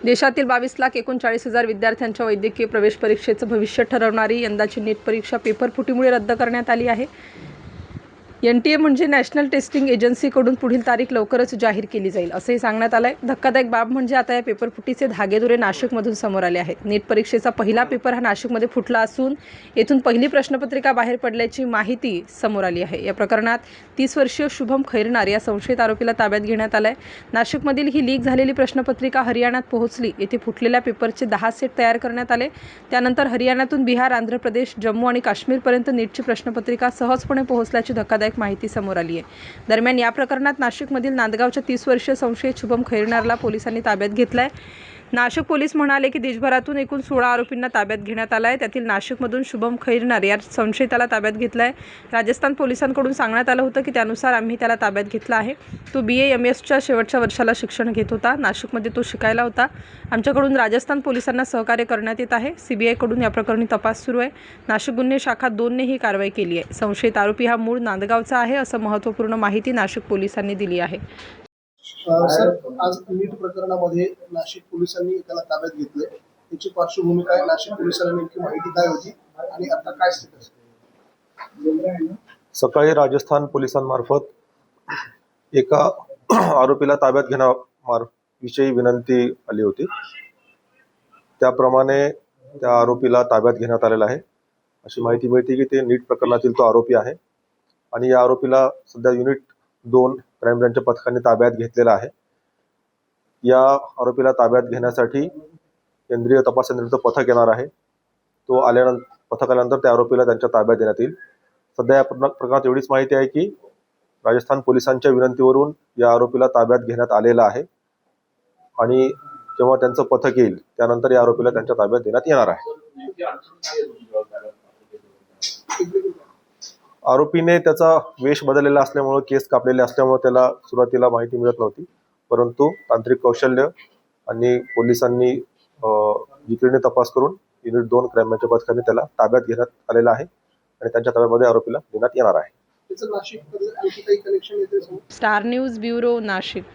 देशातील 22,39,000 विद्यार्थ्यांच्या वैद्यकीय प्रवेश परीक्षेचं भविष्य ठरवणारी यंदाची नीट परीक्षा पेपर फुटीमुळे रद्द करण्यात आली आहे. NTA म्हणजे नॅशनल टेस्टिंग एजन्सीकडून पुढील तारीख लवकरच जाहीर केली जाईल असंही सांगण्यात आलं आहे. धक्कादायक बाब म्हणजे आता या पेपर फुटीचे धागेदोरे नाशिकमधून समोर आले आहेत. नीट परीक्षेचा पहिला पेपर हा नाशिकमध्ये फुटला असून येथून पहिली प्रश्नपत्रिका बाहेर पडल्याची माहिती समोर आली आहे. या प्रकरणात 30 वर्षीय शुभम खैरनार या संशयित आरोपीला ताब्यात घेण्यात आलं आहे. नाशिकमधील ही लीक झालेली प्रश्नपत्रिका हरियाणात पोहोचली. येथे फुटलेल्या पेपरचे 10 सेट तयार करण्यात आले. त्यानंतर हरियाणातून बिहार, आंध्र प्रदेश, जम्मू आणि काश्मीरपर्यंत नीटची प्रश्नपत्रिका सहजपणे पोहोचल्याची धक्कादायक माहिती समोर आली आहे. दरम्यान या प्रकरणात नाशिकमधील नांदगावच्या 30 वर्षीय संशयित शुभम खैरनारला पोलिसांनी ताब्यात घेतलाय. नाशिक पोलीस म्हणाले की देशभरातून एकूण 16 आरोपींना ताब्यात घेण्यात आलं आहे. त्यातील नाशिकमधून शुभम खैरनार या संशयिताला ताब्यात घेतलं आहे. राजस्थान पोलिसांकडून सांगण्यात आलं होतं की त्यानुसार आम्ही त्याला ताब्यात घेतला आहे. तो BA-MS शेवटच्या वर्षाला शिक्षण घेत होता. नाशिकमध्ये तो शिकायला होता. आमच्याकडून राजस्थान पोलिसांना सहकार्य करण्यात येत आहे. CBI कडून या प्रकरणी तपास सुरू आहे. नाशिक गुन्हे शाखा 2 ने ही कारवाई केली आहे. संशयित आरोपी हा मूळ नांदगावचा आहे असं महत्त्वपूर्ण माहिती नाशिक पोलिसांनी दिली आहे. सर, आज नीट प्रकरणामध्ये नाशिक पोलिसांनी त्याला ताब्यात घेतले. त्याची पार्श्वभूमी काय, नाशिक पोलिसांना नेमकी माहिती काय होती आणि आता काय स्थिती? सकाळी राजस्थान पोलिसांमार्फत एका आरोपीला ताब्यात घेण्याविषयी विनंती आली होती. त्याप्रमाणे त्या आरोपीला ताब्यात घेण्यात आलेला आहे. अशी माहिती मिळते की ते नीट प्रकरणातील तो आरोपी आहे आणि या आरोपीला सध्या युनिट 2 क्राईम ब्रँचच्या पथकाने ताब्यात घेतलेला आहे. या आरोपीला ताब्यात घेण्यासाठी केंद्रीय तपास यंत्रणेचं पथक येणार आहे. तो पथक आल्यानंतर त्या आरोपीला त्यांच्या ताब्यात देण्यात येईल. सध्या या प्रकरणात एवढीच माहिती आहे की राजस्थान पोलिसांच्या विनंतीवरून या आरोपीला ताब्यात घेण्यात आलेला आहे आणि जेव्हा त्यांचं पथक येईल त्यानंतर या आरोपीला त्यांच्या ताब्यात देण्यात येणार आहे. आरोपीने त्याचा वेश बदललेला असल्यामुळे, केस कापलेले असल्यामुळे त्याला सुरुवातीला माहिती मिळत नव्हती. परंतु तांत्रिक कौशल्य आणि पोलिसांनी जिकिरीने तपास करून युनिट 2 क्राईम ब्रँचच्या पथकाने त्याला ताब्यात घेण्यात आलेला आहे आणि त्यांच्या ताब्यामध्ये आरोपीला देण्यात येणार आहे. Star news bureau, Nashik.